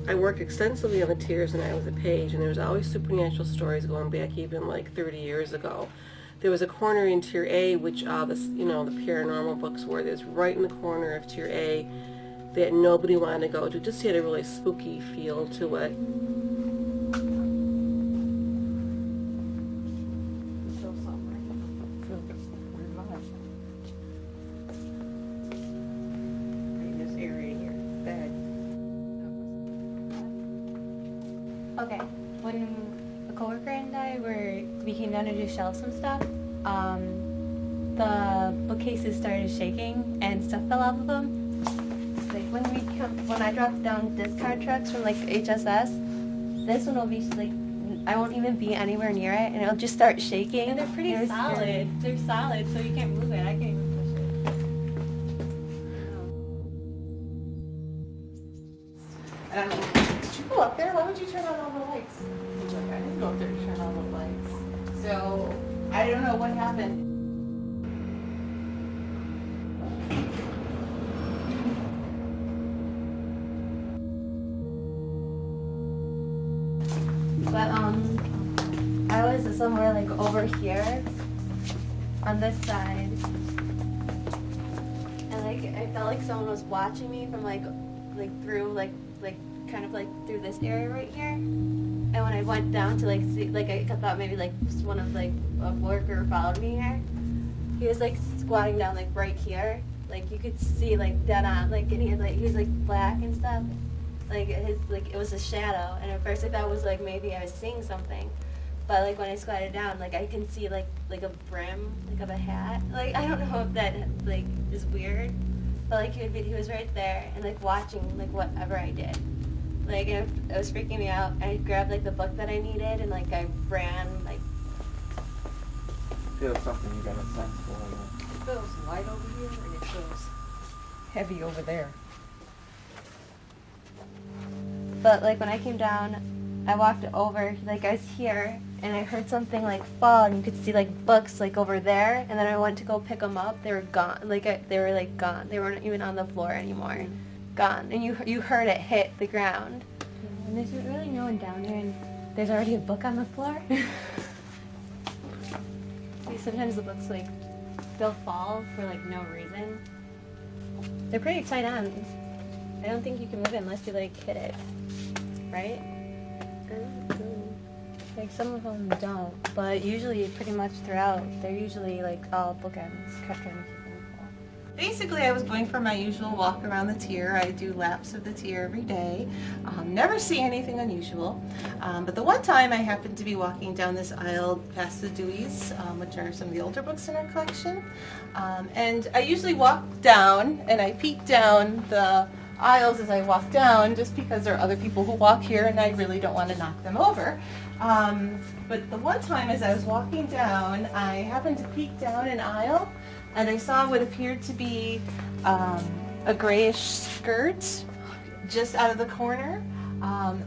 I worked extensively on the tiers when I was a page, and there was always supernatural stories going back even like 30 years ago. There was a corner in Tier A, which all the paranormal books were. There's right in the corner of Tier A that nobody wanted to go to. It just had a really spooky feel to it. Okay, when a coworker and I we came down to just shelve some stuff, the bookcases started shaking and stuff fell off of them. Like when I dropped down discard trucks from like HSS, this one will be like, I won't even be anywhere near it, and it'll just start shaking. And they're pretty solid. Scary. They're solid, so you can't move it. I can't even push it. I don't know. Did you go up there? Why would you turn on all the lights? He's like, I didn't go up there to turn on the lights. So, I don't know what happened. But I was somewhere like over here on this side, and like I felt like someone was watching me from like through kind of like through this area right here. And when I went down to like see, like I thought maybe like one of like a worker followed me here. He was like squatting down like right here, like you could see like dead on, like, and he was like black and stuff. Like it was a shadow, and at first I thought it was like maybe I was seeing something, but like when I squatted down, like I can see like a brim like of a hat. Like I don't know if that like is weird, but like he was right there and like watching like whatever I did. Like it was freaking me out. I grabbed like the book that I needed and like I ran like. Feels something you got a sense for. It feels light over here and it feels heavy over there. But like when I came down, I walked over, like I was here, and I heard something like fall, and you could see like books like over there, and then I went to go pick them up. They were gone. They were like gone. They weren't even on the floor anymore. Gone. And you heard it hit the ground. And there's really no one down there, and there's already a book on the floor. See, sometimes the books like they'll fall for like no reason. They're pretty tight on. I don't think you can move it unless you like hit it. Right? Like some of them don't, but usually pretty much throughout, they're usually like all bookends, kept trying to keep them full. Basically, I was going for my usual walk around the tier. I do laps of the tier every day. Never see anything unusual. But the one time I happened to be walking down this aisle past the Deweys, which are some of the older books in our collection. And I usually walk down and I peek down the aisles as I walk down just because there are other people who walk here and I really don't want to knock them over. But the one time as I was walking down, I happened to peek down an aisle and I saw what appeared to be a grayish skirt just out of the corner.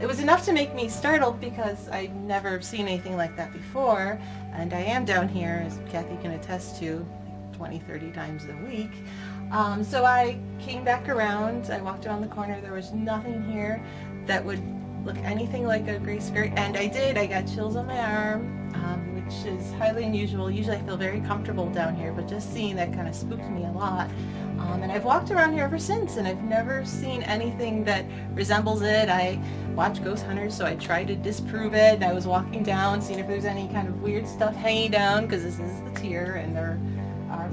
It was enough to make me startled because I'd never seen anything like that before, and I am down here, as Kathy can attest to, 20, 30 times a week. So I came back around, I walked around the corner, there was nothing here that would look anything like a gray skirt, and I got chills on my arm, which is highly unusual. Usually I feel very comfortable down here, but just seeing that kind of spooked me a lot. And I've walked around here ever since, and I've never seen anything that resembles it. I watch ghost hunters, so I tried to disprove it. I was walking down, seeing if there's any kind of weird stuff hanging down, because this is the tier, and there are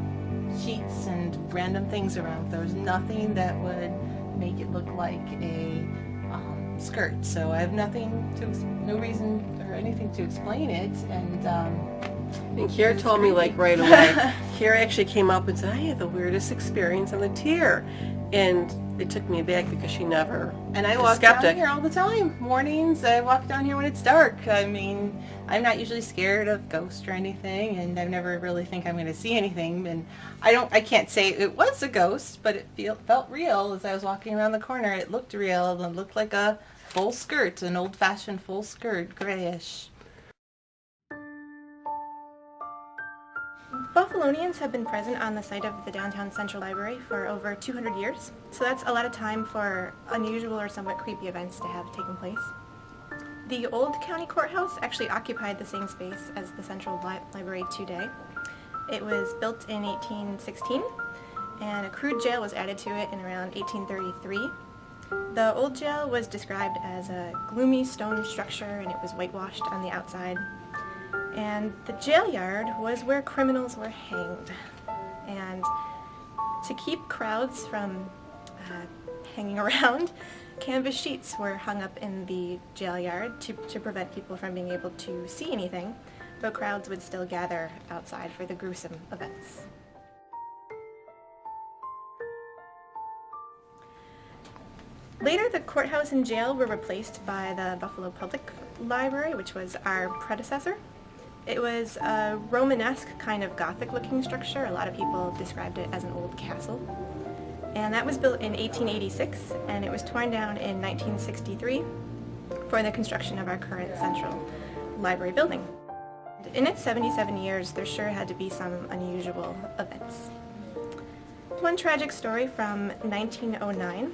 sheets and random things around. There was nothing that would make it look like a skirt, so I have no reason or anything to explain it. And Kiara told me like right away. Kiara actually came up and said, I had the weirdest experience on the tier, and it took me aback because she never. And I walk down here all the time. Mornings, I walk down here when it's dark. I mean, I'm not usually scared of ghosts or anything, and I never really think I'm going to see anything. And I can't say it was a ghost, but it felt real as I was walking around the corner. It looked real and looked like a full skirt, an old-fashioned full skirt, grayish. Buffalonians have been present on the site of the downtown Central Library for over 200 years, so that's a lot of time for unusual or somewhat creepy events to have taken place. The old county courthouse actually occupied the same space as the Central Library today. It was built in 1816, and a crude jail was added to it in around 1833. The old jail was described as a gloomy stone structure, and it was whitewashed on the outside. And the jail yard was where criminals were hanged. And to keep crowds from hanging around, canvas sheets were hung up in the jail yard to prevent people from being able to see anything, but crowds would still gather outside for the gruesome events. Later, the courthouse and jail were replaced by the Buffalo Public Library, which was our predecessor. It was a Romanesque kind of Gothic-looking structure. A lot of people described it as an old castle. And that was built in 1886, and it was torn down in 1963 for the construction of our current Central Library building. In its 77 years, there sure had to be some unusual events. One tragic story from 1909.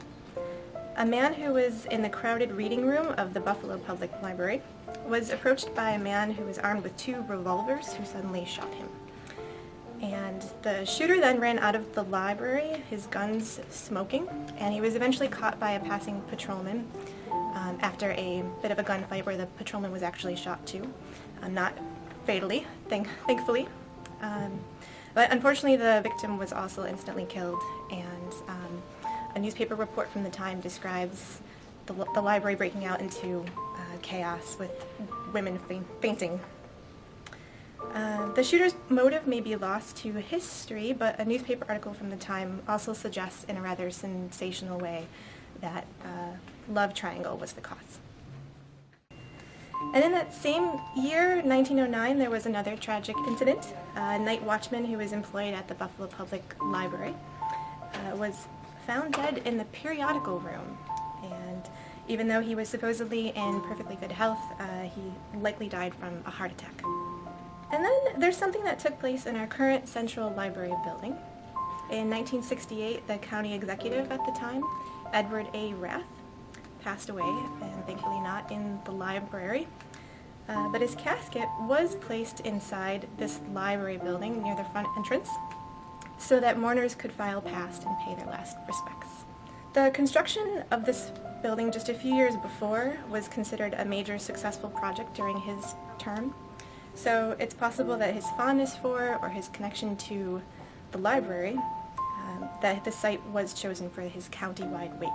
A man who was in the crowded reading room of the Buffalo Public Library was approached by a man who was armed with 2 revolvers who suddenly shot him. And the shooter then ran out of the library, his guns smoking, and he was eventually caught by a passing patrolman after a bit of a gunfight where the patrolman was actually shot too. Not fatally, thankfully. But unfortunately the victim was also instantly killed, and a newspaper report from the time describes the library breaking out into chaos with women fainting. The shooter's motive may be lost to history, but a newspaper article from the time also suggests in a rather sensational way that love triangle was the cause. And in that same year, 1909, there was another tragic incident. A night watchman who was employed at the Buffalo Public Library was found dead in the periodical room, and even though he was supposedly in perfectly good health, he likely died from a heart attack. And then there's something that took place in our current Central Library building. In 1968, the county executive at the time, Edward A. Rath, passed away, and thankfully not in the library. But his casket was placed inside this library building near the front entrance, so that mourners could file past and pay their last respects. The construction of this building just a few years before was considered a major successful project during his term, so it's possible that his fondness for, or his connection to the library, that the site was chosen for his county-wide wake.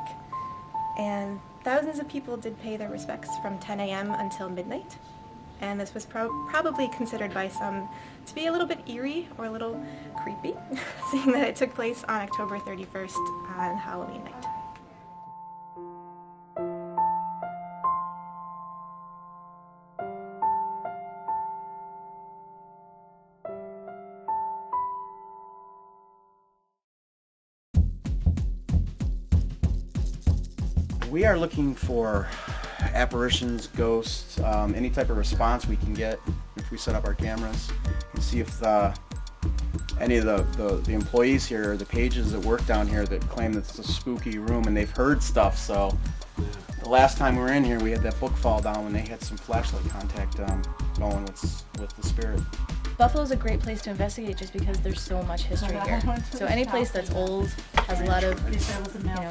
And thousands of people did pay their respects from 10 a.m. until midnight, and this was probably considered by some to be a little bit eerie or a little creepy, seeing that it took place on October 31st on Halloween night. We are looking for apparitions, ghosts, any type of response we can get if we set up our cameras, and see if any of the employees here, or the pages that work down here, that claim that it's a spooky room and they've heard stuff. So the last time we were in here, we had that book fall down when they had some flashlight contact going with the spirit. Buffalo's a great place to investigate just because there's so much history here. So any place that's old has a lot of,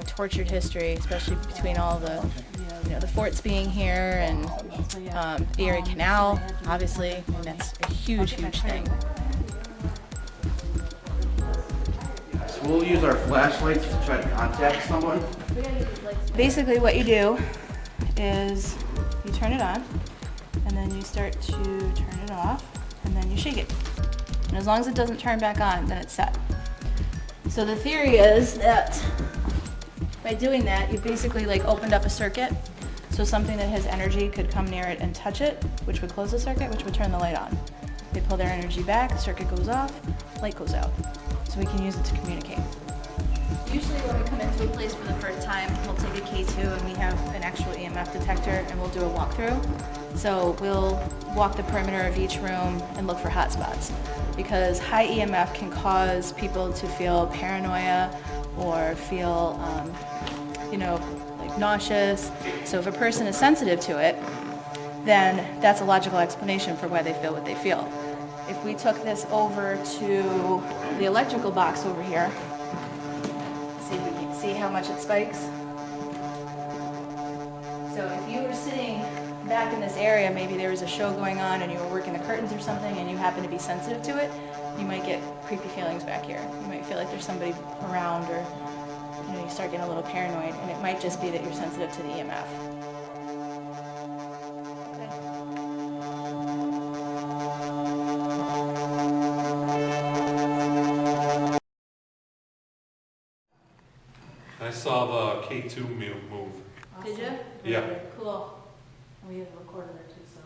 tortured history, especially between all the, the forts being here and the Erie Canal, obviously, and that's a huge, huge thing. So we'll use our flashlights to try to contact someone. Basically what you do is you turn it on, and then you start to turn it off, and then you shake it. And as long as it doesn't turn back on, then it's set. So the theory is that by doing that, you basically opened up a circuit, so something that has energy could come near it and touch it, which would close the circuit, which would turn the light on. They pull their energy back, the circuit goes off, light goes out. So we can use it to communicate. Usually when we come into a place for the first time, we'll take a K2 and we have an actual EMF detector and we'll do a walkthrough. So we'll walk the perimeter of each room and look for hot spots. because high EMF can cause people to feel paranoia or feel, like nauseous. So if a person is sensitive to it, then that's a logical explanation for why they feel what they feel. If we took this over to the electrical box over here, see if we can see how much it spikes. So if you were sitting back in this area, maybe there was a show going on and you were working the curtains or something and you happen to be sensitive to it, you might get creepy feelings back here. You might feel like there's somebody around, or you start getting a little paranoid, and it might just be that you're sensitive to the EMF. I saw the K2 move. Did you? Yeah. Cool. We have a recorder there too, so.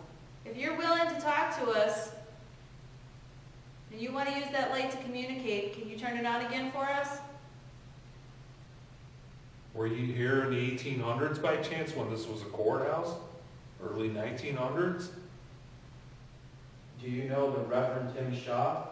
If you're willing to talk to us, and you want to use that light to communicate, can you turn it on again for us? Were you here in the 1800s by chance when this was a courthouse? Early 1900s? Do you know the Reverend Tim Shaw?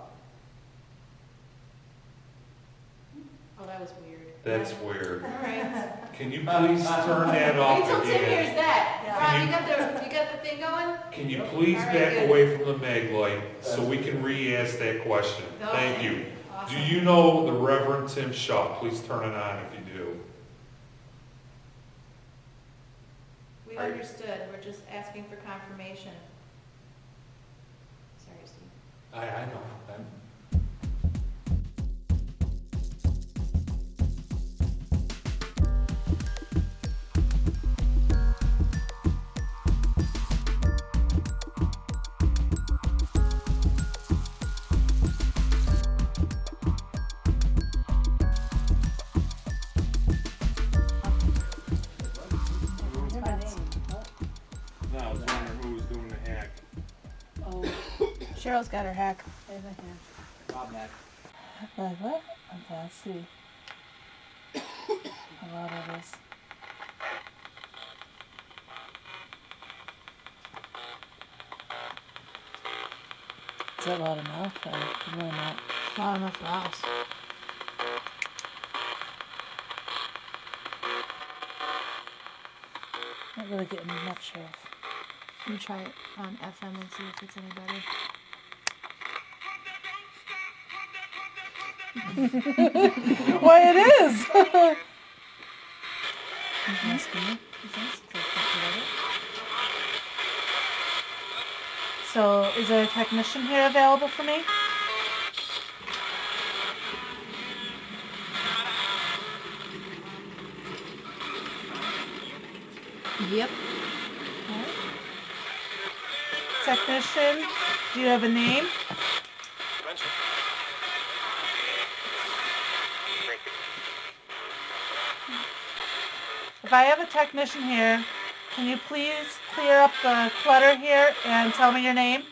Oh, that was weird. That's weird. All right. Can you please turn that off Wait till Tim again? hears that. Ron, Can you got the thing going? Can you please All right, back good. away from the mag light so we can re-ask that question? Go Thank ahead. you. Awesome. Do you know the Reverend Tim Shaw? Please turn it on if you do. We understood. We're just asking for confirmation. Sorry, Steve. I know. No, I was wondering who was doing the hack. Cheryl's got her hack. Bob Mack. Like what? Okay, let's see. A lot of this. Is that loud enough? Or really not? Loud enough for us. Not really getting much of. Let me try it on FM and see if it's any better. Why it is? He's asking me. So, is there a technician here available for me? Yep. Technician, do you have a name? If I have a technician here, can you please clear up the clutter here and tell me your name?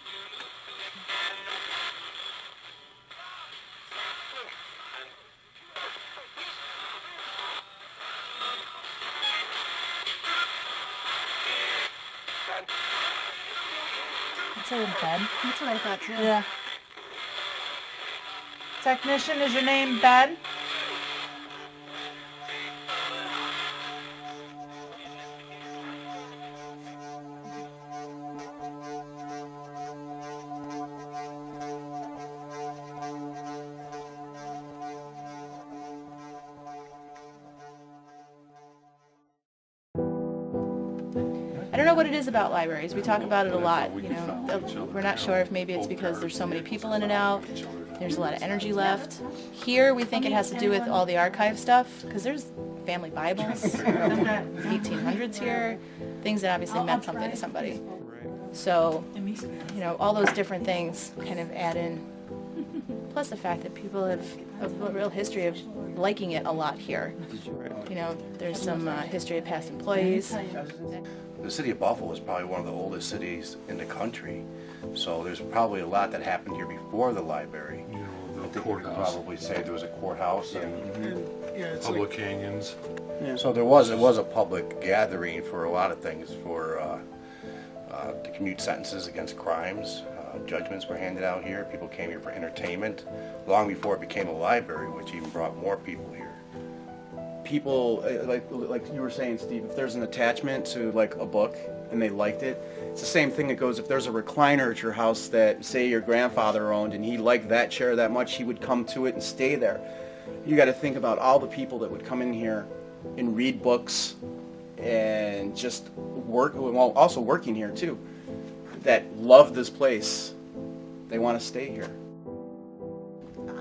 It's in bed. That's what I thought too. Yeah. Technician, is your name Ben? I don't know what it is about libraries. We talk about it a lot. We're not sure if maybe it's because there's so many people in and out. There's a lot of energy left. Here, we think it has to do with all the archive stuff, because there's family Bibles from 1800s here, things that obviously meant something to somebody. So, all those different things kind of add in. Plus the fact that people have a real history of liking it a lot here. There's some history of past employees. The city of Buffalo is probably one of the oldest cities in the country, so there's probably a lot that happened here before the library. I think we could probably say there was a courthouse and Public hangings. so it was a public gathering for a lot of things, for to commute sentences against crimes. judgments were handed out here. People came here for entertainment, long before it became a library, which even brought more people here. People, like you were saying, Steve, if there's an attachment to like a book and they liked it, it's the same thing that goes if there's a recliner at your house that, say, your grandfather owned and he liked that chair that much, he would come to it and stay there. You got to think about all the people that would come in here and read books and just work, well, also working here too, that love this place. They want to stay here.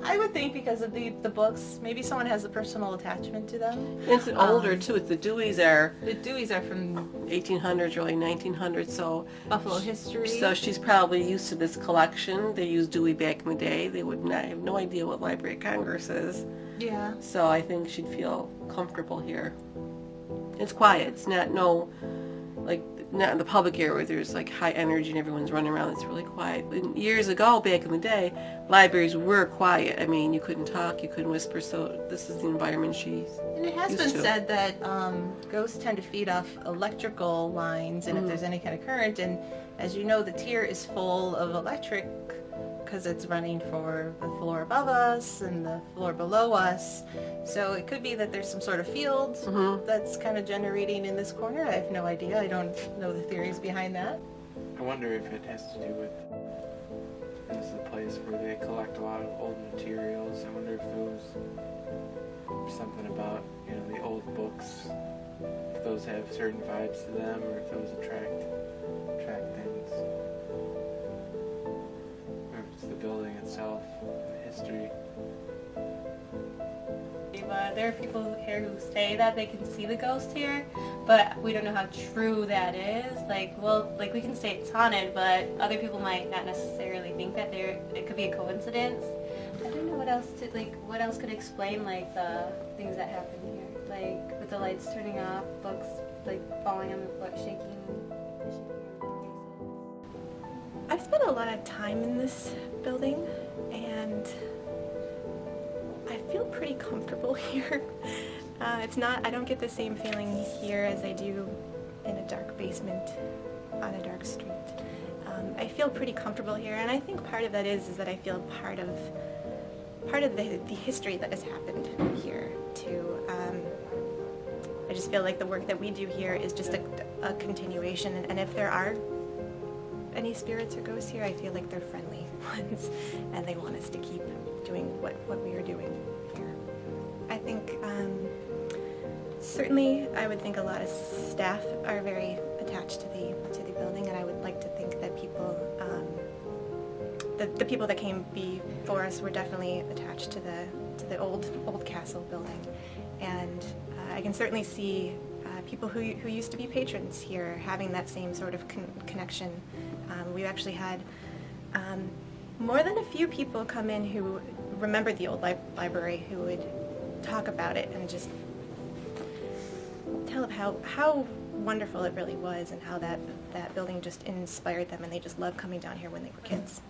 I would think because of the books, maybe someone has a personal attachment to them. It's older too. It's the Deweys are from 1800s, early 1900s, so Buffalo history. So she's probably used to this collection. They used Dewey back in the day. They would not have no idea what Library of Congress is. Yeah. So I think she'd feel comfortable here. It's quiet. It's not not in the public area where there's like high energy and everyone's running around. It's really quiet. And years ago, back in the day, libraries were quiet. I mean, you couldn't talk, you couldn't whisper. So this is the environment she's And it has used been to. said that ghosts tend to feed off electrical lines, and if there's any kind of current, and as you know, the tier is full of electric because it's running for the floor above us and the floor below us. So it could be that there's some sort of field that's kind of generating in this corner. I have no idea. I don't know the theories behind that. I wonder if it has to do with this is a place where they collect a lot of old materials. I wonder if those something about, you know, the old books, if those have certain vibes to them, or if those attract things. Or if it's the building itself, the history. There are people here who say that they can see the ghost here, but we don't know how true that is. We can say it's haunted, but other people might not necessarily think that it could be a coincidence. I don't know what else could explain the things that happen here, with the lights turning off, books falling on the floor, shaking. I've spent a lot of time in this building, and I feel pretty comfortable here. I don't get the same feeling here as I do in a dark basement on a dark street. I feel pretty comfortable here, and I think part of that is that I feel part of the history that has happened here too. I just feel like the work that we do here is just a continuation, and if there are any spirits or ghosts here, I feel like they're friendly ones, and they want us to keep doing what we are doing here. I think certainly I would think a lot of staff are very attached to the building, and I would like to think that people the people that came before us were definitely attached to the old castle building, and I can certainly see people who used to be patrons here having that same sort of connection. We've actually had more than a few people come in who remembered the old library, who would talk about it and just tell of how wonderful it really was, and how that building just inspired them, and they just loved coming down here when they were kids.